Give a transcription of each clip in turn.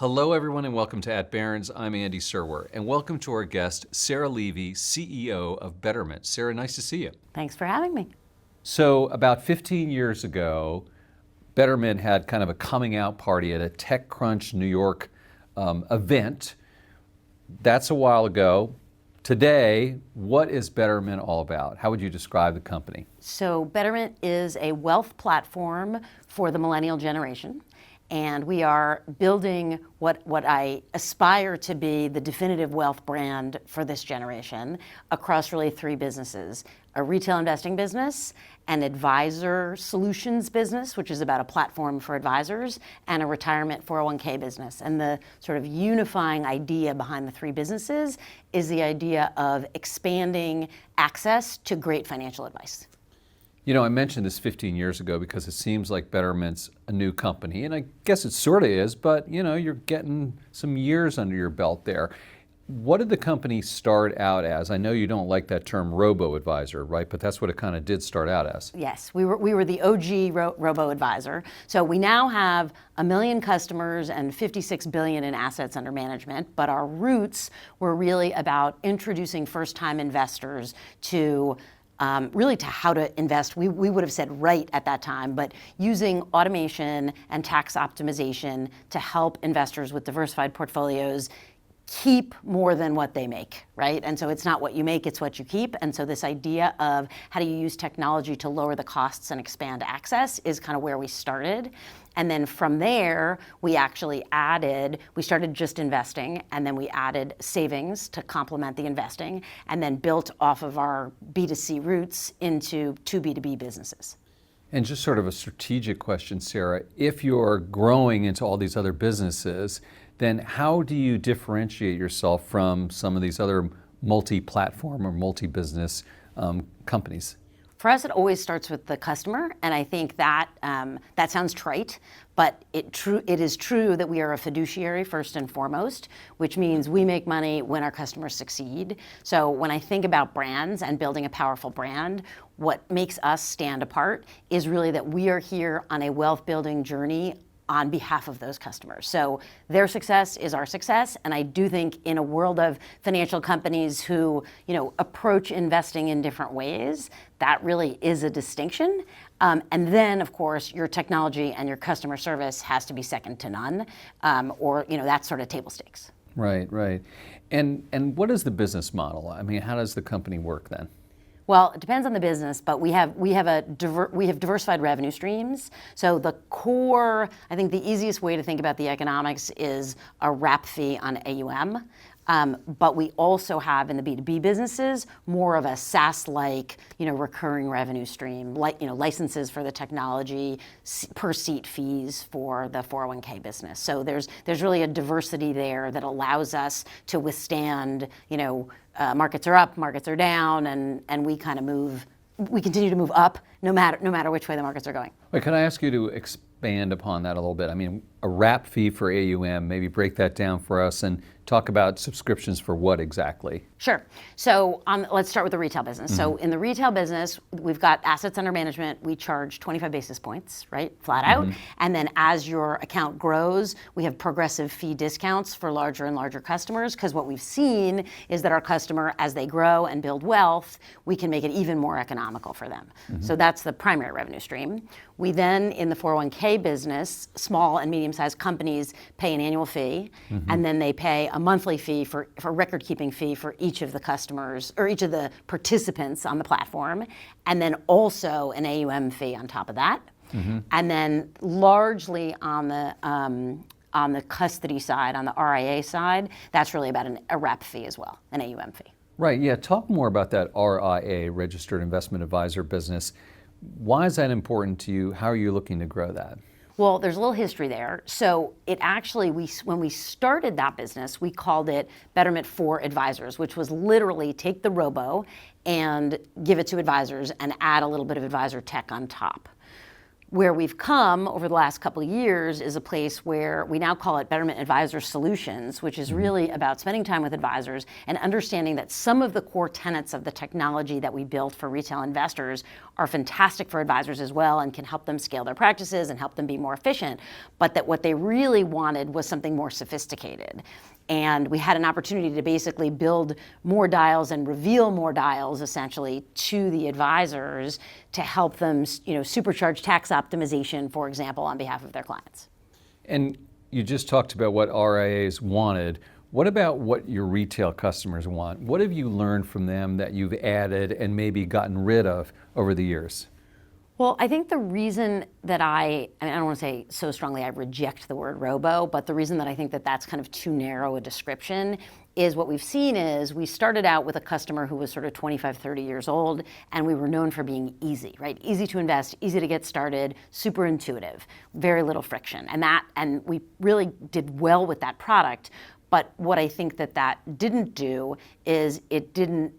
Hello, everyone, and welcome to At Barrons. I'm Andy Serwer, and welcome to our guest, Sarah Levy, CEO of Betterment. Sarah, nice to see you. Thanks for having me. So, about 15 years ago, Betterment had kind of a coming out party at a TechCrunch New York event. That's a while ago. Today, what is Betterment all about? How would you describe the company? So Betterment is a wealth platform for the millennial generation. And we are building what I aspire to be the definitive wealth brand for this generation across really three businesses: a retail investing business, an advisor solutions business, which is about a platform for advisors, and a retirement 401k business. And the sort of unifying idea behind the three businesses is the idea of expanding access to great financial advice. You know, I mentioned this 15 years ago because it seems like Betterment's a new company, and I guess it sort of is, but you know, you're getting some years under your belt there. What did the company start out as? I know you don't like that term robo-advisor, right? But that's what it kind of did start out as. Yes, we were the OG robo-advisor. So we now have 1 million customers and $56 billion in assets under management, but our roots were really about introducing first-time investors to really to how to invest. We would have said right at that time, but using automation and tax optimization to help investors with diversified portfolios keep more than what they make, right? And so it's not what you make, it's what you keep. And so this idea of how do you use technology to lower the costs and expand access is kind of where we started. And then from there, we started just investing, and then we added savings to complement the investing, and then built off of our B2C roots into two B2B businesses. And just sort of a strategic question, Sarah, if you're growing into all these other businesses, then how do you differentiate yourself from some of these other multi-platform or multi-business companies? For us, it always starts with the customer, and I think that that sounds trite, but it is true that we are a fiduciary first and foremost, which means we make money when our customers succeed. So when I think about brands and building a powerful brand, what makes us stand apart is really that we are here on a wealth building journey on behalf of those customers. So their success is our success, and I do think in a world of financial companies who, approach investing in different ways, that really is a distinction. And then, of course, your technology and your customer service has to be second to none, or that's sort of table stakes. Right. And what is the business model? I mean, how does the company work then? Well, it depends on the business, but we have diversified revenue streams. So the core, I think the easiest way to think about the economics is a wrap fee on AUM. But we also have in the B2B businesses more of a SaaS-like, recurring revenue stream, like licenses for the technology, per seat fees for the 401k business. So there's really a diversity there that allows us to withstand, markets are up, markets are down, and we continue to move up no matter which way the markets are going. Wait, can I ask you to expand upon that a little bit? I mean, a wrap fee for AUM, maybe break that down for us and talk about subscriptions for what exactly? Sure. So let's start with the retail business. Mm-hmm. So in the retail business, we've got assets under management. We charge 25 basis points, right? Flat out. Mm-hmm. And then as your account grows, we have progressive fee discounts for larger and larger customers, because what we've seen is that our customer, as they grow and build wealth, we can make it even more economical for them. Mm-hmm. So that's the primary revenue stream. We then, in the 401k business, small and medium-sized companies pay an annual fee, mm-hmm. and then they pay a monthly fee for record-keeping fee for each of the customers or each of the participants on the platform, and then also an AUM fee on top of that. Mm-hmm. And then largely on the custody side, on the RAIA side, that's really about a wrap fee as well, an AUM fee. Right, yeah, talk more about that RIA, Registered Investment Advisor business. Why is that important to you? How are you looking to grow that? Well, there's a little history there. So it actually, when we started that business, we called it Betterment for Advisors, which was literally take the robo and give it to advisors and add a little bit of advisor tech on top. Where we've come over the last couple of years is a place where we now call it Betterment Advisor Solutions, which is really about spending time with advisors and understanding that some of the core tenets of the technology that we built for retail investors are fantastic for advisors as well and can help them scale their practices and help them be more efficient, but that what they really wanted was something more sophisticated. And we had an opportunity to basically build more dials and reveal more dials essentially to the advisors to help them, supercharge tax optimization, for example, on behalf of their clients. And you just talked about what RIAs wanted. What about what your retail customers want? What have you learned from them that you've added and maybe gotten rid of over the years? Well, I think the reason that I don't want to say so strongly I reject the word robo, but the reason that I think that that's kind of too narrow a description is what we've seen is we started out with a customer who was sort of 25, 30 years old, and we were known for being easy, right? Easy to invest, easy to get started, super intuitive, very little friction. And we really did well with that product. But what I think that didn't do is it didn't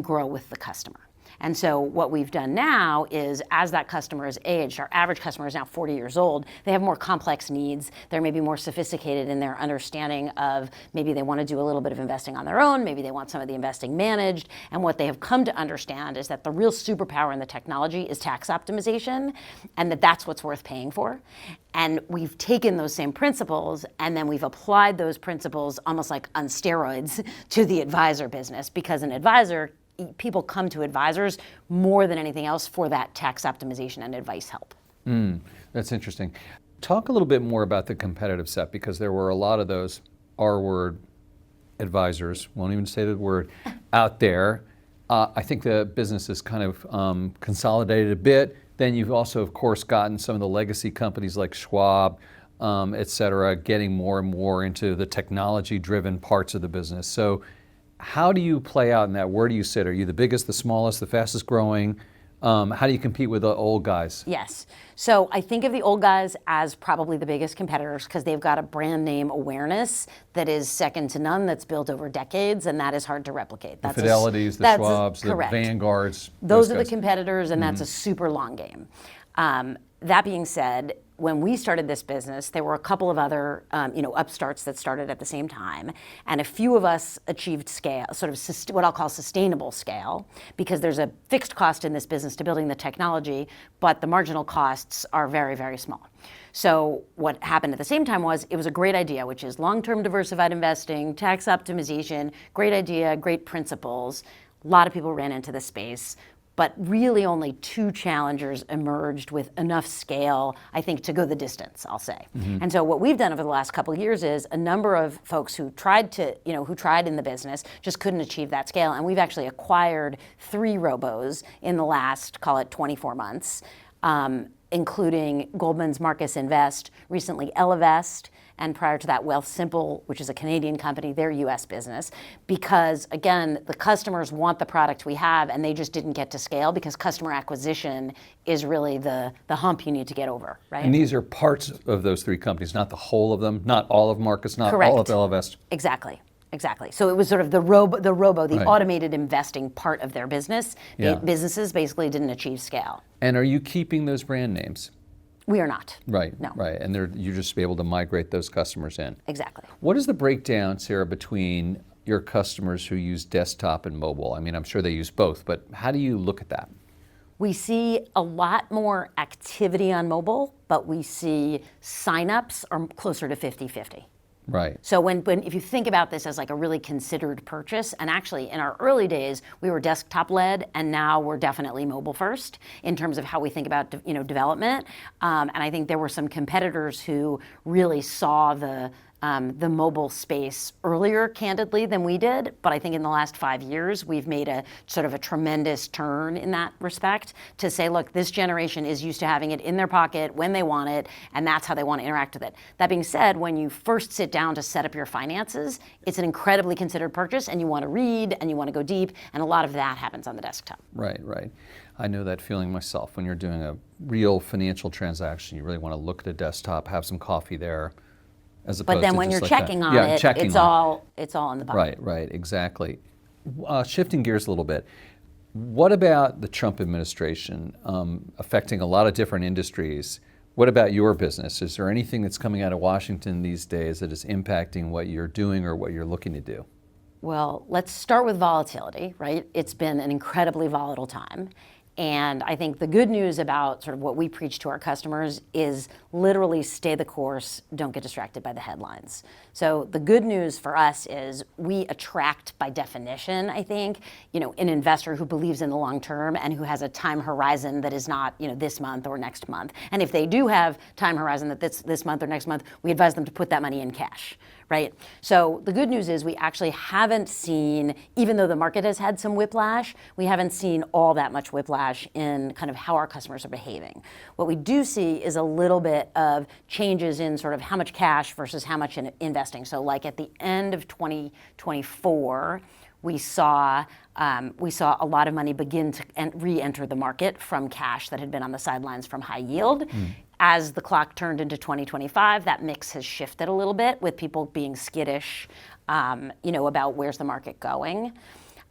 grow with the customer. And so what we've done now is as that customer is aged, our average customer is now 40 years old, they have more complex needs, they're maybe more sophisticated in their understanding of maybe they want to do a little bit of investing on their own, maybe they want some of the investing managed, and what they have come to understand is that the real superpower in the technology is tax optimization, and that's what's worth paying for. And we've taken those same principles and then we've applied those principles almost like on steroids to the advisor business, because an advisor, people come to advisors more than anything else for that tax optimization and advice help. That's interesting. Talk a little bit more about the competitive set, because there were a lot of those R-word advisors, won't even say the word, out there. I think the business has kind of consolidated a bit. Then you've also, of course, gotten some of the legacy companies like Schwab, et cetera, getting more and more into the technology-driven parts of the business. So how do you play out in that? Where do you sit? Are you the biggest, the smallest, the fastest growing? How do you compete with the old guys? Yes. So I think of the old guys as probably the biggest competitors because they've got a brand name awareness that is second to none, that's built over decades, and that is hard to replicate. The Fidelities, the Schwabs, the Vanguards. Those are the competitors, and that's a super long game. That being said, when we started this business, there were a couple of other upstarts that started at the same time, and a few of us achieved scale, sort of what I'll call sustainable scale, because there's a fixed cost in this business to building the technology, but the marginal costs are very, very small. So what happened at the same time was it was a great idea, which is long-term diversified investing, tax optimization, great idea, great principles. A lot of people ran into the space. But really only two challengers emerged with enough scale, I think, to go the distance, I'll say. And so what we've done over the last couple of years is a number of folks who tried in the business just couldn't achieve that scale. And we've actually acquired 3 robos in the last, call it 24 months, including Goldman's Marcus Invest, recently Ellevest, and prior to that, Wealthsimple, which is a Canadian company, their US business, because again, the customers want the product we have and they just didn't get to scale because customer acquisition is really the hump you need to get over, right? And these are parts of those 3 companies, not the whole of them, not all of Marcus, not Correct. all of Ellevest. Exactly. So it was sort of the automated investing part of their business. Yeah. Businesses basically didn't achieve scale. And are you keeping those brand names? We are not. Right, No. right. And you're just able to migrate those customers in. Exactly. What is the breakdown, Sarah, between your customers who use desktop and mobile? I mean, I'm sure they use both, but how do you look at that? We see a lot more activity on mobile, but we see signups are closer to 50-50. Right. So if you think about this as like a really considered purchase, and actually in our early days we were desktop led, and now we're definitely mobile first in terms of how we think about development. And I think there were some competitors who really saw the mobile space earlier, candidly, than we did. But I think in the last 5 years, we've made a sort of a tremendous turn in that respect to say, look, this generation is used to having it in their pocket when they want it, and that's how they want to interact with it. That being said, when you first sit down to set up your finances, it's an incredibly considered purchase, and you want to read, and you want to go deep, and a lot of that happens on the desktop. Right, right. I know that feeling myself. When you're doing a real financial transaction, you really want to look at a desktop, have some coffee there. But then when you're checking on it, it's all in the pocket. Right, right, exactly. Shifting gears a little bit, What about the Trump administration affecting a lot of different industries? What about your business? Is there anything that's coming out of Washington these days that is impacting what you're doing or what you're looking to do? Well, let's start with volatility, right? It's been an incredibly volatile time. And I think the good news about sort of what we preach to our customers is literally stay the course, don't get distracted by the headlines. So the good news for us is we attract, by definition, I think, an investor who believes in the long term and who has a time horizon that is not, this month or next month. And if they do have time horizon that this month or next month, we advise them to put that money in cash, right? So the good news is we actually haven't seen, even though the market has had some whiplash, we haven't seen all that much whiplash in kind of how our customers are behaving. What we do see is a little bit of changes in sort of how much cash versus how much in investing. So like at the end of 2024, we saw a lot of money begin to re-enter the market from cash that had been on the sidelines from high yield. As the clock turned into 2025, that mix has shifted a little bit with people being skittish, about where's the market going.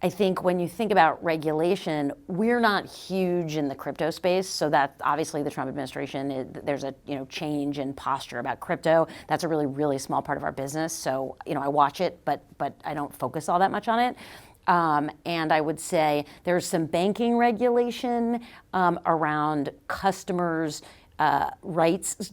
I think when you think about regulation, we're not huge in the crypto space, so that obviously the Trump administration, there's a change in posture about crypto. That's a really, really small part of our business. So I watch it, but I don't focus all that much on it. And I would say there's some banking regulation around customers' rights.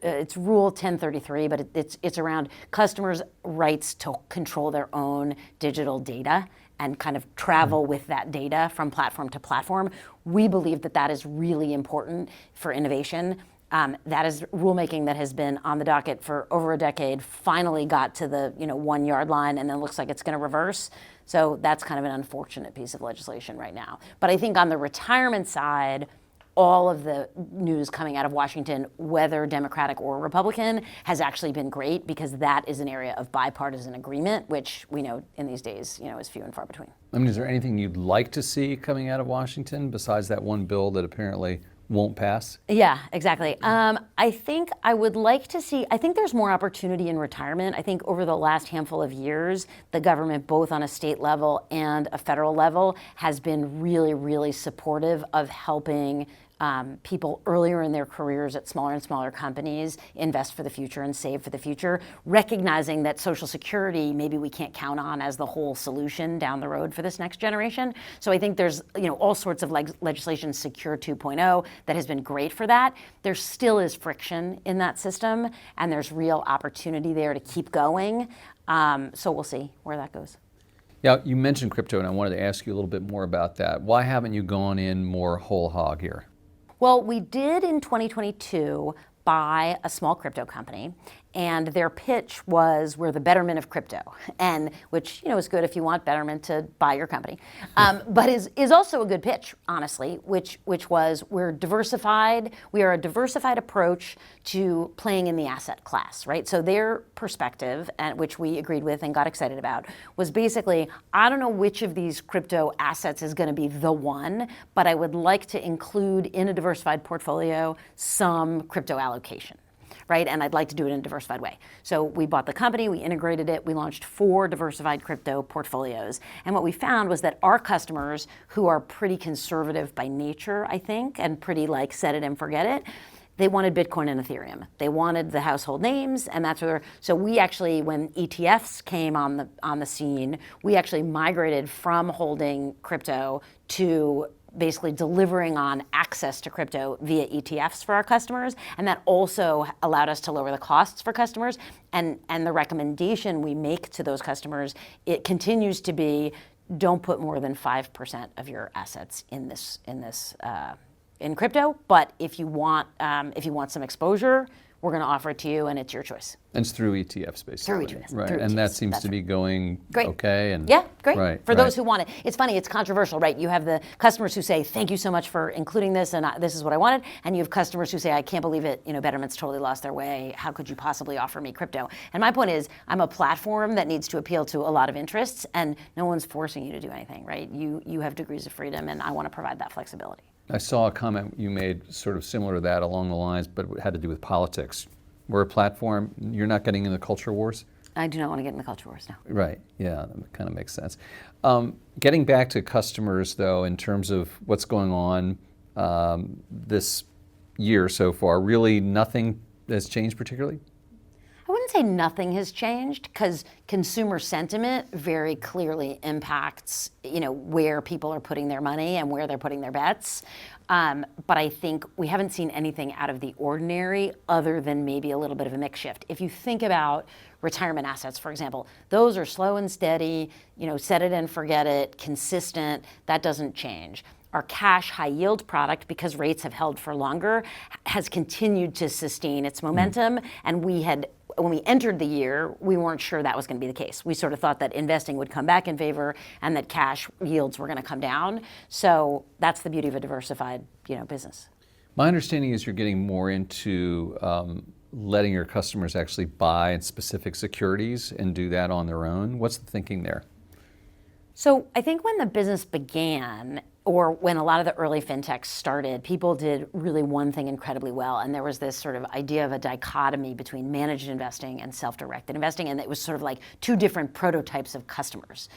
It's Rule 1033, but it's around customers' rights to control their own digital data and kind of travel with that data from platform to platform. We believe that is really important for innovation. That is rulemaking that has been on the docket for over a decade, finally got to the 1 yard line, and then looks like it's going to reverse. So that's kind of an unfortunate piece of legislation right now. But I think on the retirement side, all of the news coming out of Washington, whether Democratic or Republican, has actually been great because that is an area of bipartisan agreement, which we know in these days, is few and far between. I mean, is there anything you'd like to see coming out of Washington besides that one bill that apparently won't pass? Yeah, exactly. I think I would like to see, I think there's more opportunity in retirement. I think over the last handful of years, the government, both on a state level and a federal level, has been really, really supportive of helping people earlier in their careers at smaller and smaller companies invest for the future and save for the future, recognizing that Social Security maybe we can't count on as the whole solution down the road for this next generation. So I think there's all sorts of legislation, Secure 2.0, that has been great for that. There still is friction in that system, and there's real opportunity there to keep going. So we'll see where that goes. Yeah, you mentioned crypto, and I wanted to ask you a little bit more about that. Why haven't you gone in more whole hog here? Well, we did in 2022 buy a small crypto company, and their pitch was we're the Betterment of crypto, and which is good if you want Betterment to buy your company, but is also a good pitch, honestly, which was we're diversified. We are a diversified approach to playing in the asset class, right? So their perspective, and which we agreed with and got excited about, was basically I don't know which of these crypto assets is going to be the one, but I would like to include in a diversified portfolio some crypto allocation. Right, and I'd like to do it in a diversified way. So we bought the company, we integrated it, we launched 4 diversified crypto portfolios. And what we found was that our customers, who are pretty conservative by nature, I think, and pretty like set it and forget it, they wanted Bitcoin and Ethereum. They wanted the household names, and that's where. So we actually, when ETFs came on the scene, we actually migrated from holding crypto to basically delivering on access to crypto via ETFs for our customers. And that also allowed us to lower the costs for customers. And the recommendation we make to those customers, it continues to be, don't put more than 5% of your assets in crypto. But if you want some exposure, we're going to offer it to you, and it's your choice. And it's through ETFs, basically. Through ETFs. Right, Through and ETFs. that seems to be going great. Okay. And yeah, great. Right, for those who want it. It's funny, it's controversial, right? You have the customers who say, thank you so much for including this, and this is what I wanted. And you have customers who say, I can't believe it, Betterment's totally lost their way. How could you possibly offer me crypto? And my point is, I'm a platform that needs to appeal to a lot of interests, and no one's forcing you to do anything, right? You have degrees of freedom, and I want to provide that flexibility. I saw a comment you made sort of similar to that along the lines, but it had to do with politics. We're a platform. You're not getting into culture wars? I do not want to get in the culture wars now. Right, yeah, that kind of makes sense. Getting back to customers, though, in terms of what's going on this year so far, really nothing has changed particularly? I wouldn't say nothing has changed because consumer sentiment very clearly impacts, where people are putting their money and where they're putting their bets. But I think we haven't seen anything out of the ordinary other than maybe a little bit of a mix shift. If you think about retirement assets, for example, those are slow and steady, set it and forget it, consistent, that doesn't change. Our cash high yield product, because rates have held for longer, has continued to sustain its momentum. And when we entered the year, we weren't sure that was going to be the case. We sort of thought that investing would come back in favor and that cash yields were going to come down. So that's the beauty of a diversified, business. My understanding is you're getting more into letting your customers actually buy specific securities and do that on their own. What's the thinking there? So I think when the business began, or when a lot of the early fintechs started, people did really one thing incredibly well. And there was this sort of idea of a dichotomy between managed investing and self-directed investing. And it was sort of like two different prototypes of customers.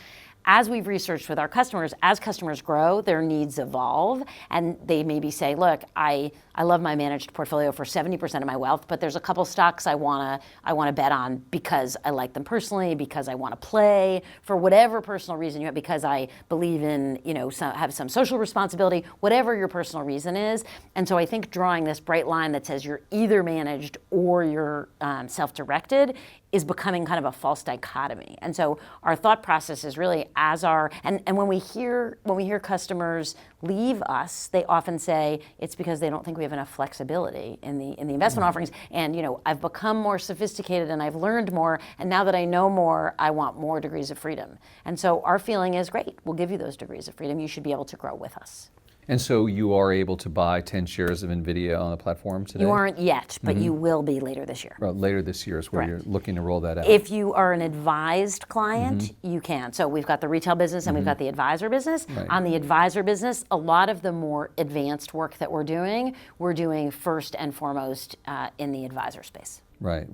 As we've researched with our customers, as customers grow, their needs evolve, and they maybe say, look, I love my managed portfolio for 70% of my wealth, but there's a couple stocks I want to bet on because I like them personally, because I want to play, for whatever personal reason you have, because I believe in, have some social responsibility, whatever your personal reason is. And so I think drawing this bright line that says you're either managed or you're self-directed is becoming kind of a false dichotomy. And so our thought process is really and when we hear customers leave us, they often say it's because they don't think we have enough flexibility in the investment offerings. And I've become more sophisticated and I've learned more, and now that I know more, I want more degrees of freedom. And so our feeling is, great, we'll give you those degrees of freedom. You should be able to grow with us. And so you are able to buy 10 shares of NVIDIA on the platform today? You aren't yet, but you will be later this year. Well, later this year is where Correct. You're looking to roll that out. If you are an advised client, you can. So we've got the retail business and we've got the advisor business. Right. On the advisor business, a lot of the more advanced work that we're doing first and foremost in the advisor space. Right.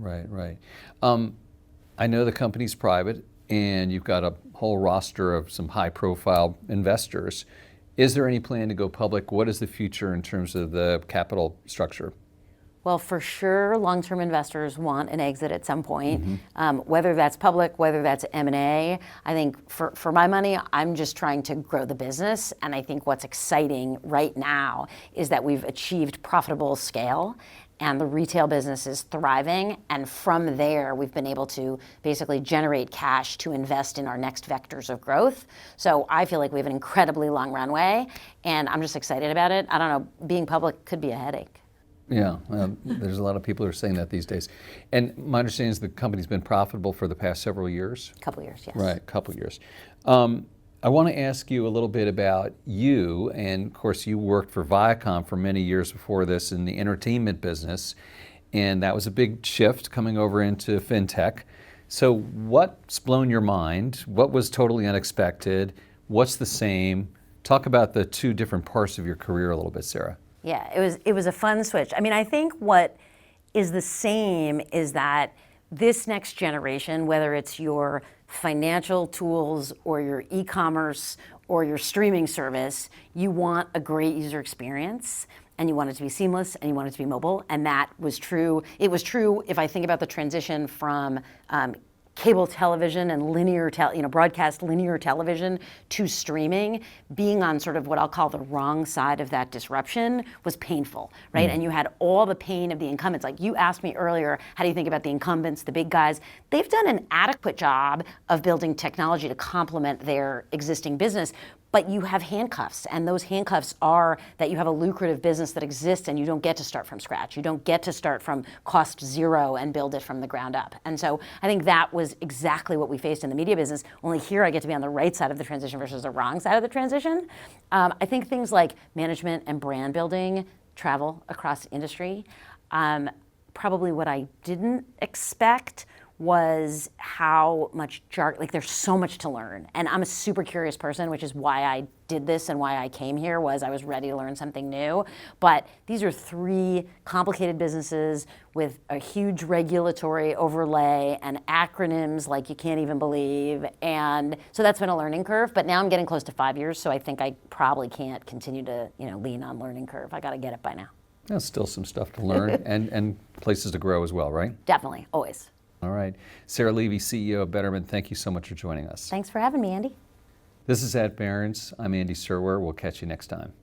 I know the company's private and you've got a whole roster of some high-profile investors. Is there any plan to go public? What is the future in terms of the capital structure? Well, for sure, long-term investors want an exit at some point, whether that's public, whether that's M&A. I think for my money, I'm just trying to grow the business. And I think what's exciting right now is that we've achieved profitable scale and the retail business is thriving. And from there, we've been able to basically generate cash to invest in our next vectors of growth. So I feel like we have an incredibly long runway, and I'm just excited about it. I don't know, being public could be a headache. Yeah, there's a lot of people who are saying that these days. And my understanding is the company's been profitable for the past several years? A couple years, yes. Right, a couple years. I want to ask you a little bit about you, and of course you worked for Viacom for many years before this in the entertainment business, and that was a big shift coming over into fintech. So what's blown your mind? What was totally unexpected? What's the same? Talk about the two different parts of your career a little bit, Sarah. Yeah, it was a fun switch. I mean, I think what is the same is that this next generation, whether it's your financial tools or your e-commerce or your streaming service, you want a great user experience and you want it to be seamless and you want it to be mobile. And that was true. It was true if I think about the transition from cable television and broadcast linear television to streaming. Being on sort of what I'll call the wrong side of that disruption was painful, right? And you had all the pain of the incumbents. Like you asked me earlier, how do you think about the incumbents, the big guys? They've done an adequate job of building technology to complement their existing business, but you have handcuffs, and those handcuffs are that you have a lucrative business that exists and you don't get to start from scratch. You don't get to start from cost zero and build it from the ground up. And so I think that was exactly what we faced in the media business, only here I get to be on the right side of the transition versus the wrong side of the transition. I think things like management and brand building, travel across industry, probably what I didn't expect was how much jargon, like there's so much to learn. And I'm a super curious person, which is why I did this and why I came here, was I was ready to learn something new. But these are three complicated businesses with a huge regulatory overlay and acronyms like you can't even believe. And so that's been a learning curve, but now I'm getting close to 5 years, so I think I probably can't continue to, lean on learning curve. I gotta get it by now. There's still some stuff to learn and places to grow as well, right? Definitely, always. All right. Sarah Levy, CEO of Betterment, thank you so much for joining us. Thanks for having me, Andy. This is at Barrons. I'm Andy Serwer. We'll catch you next time.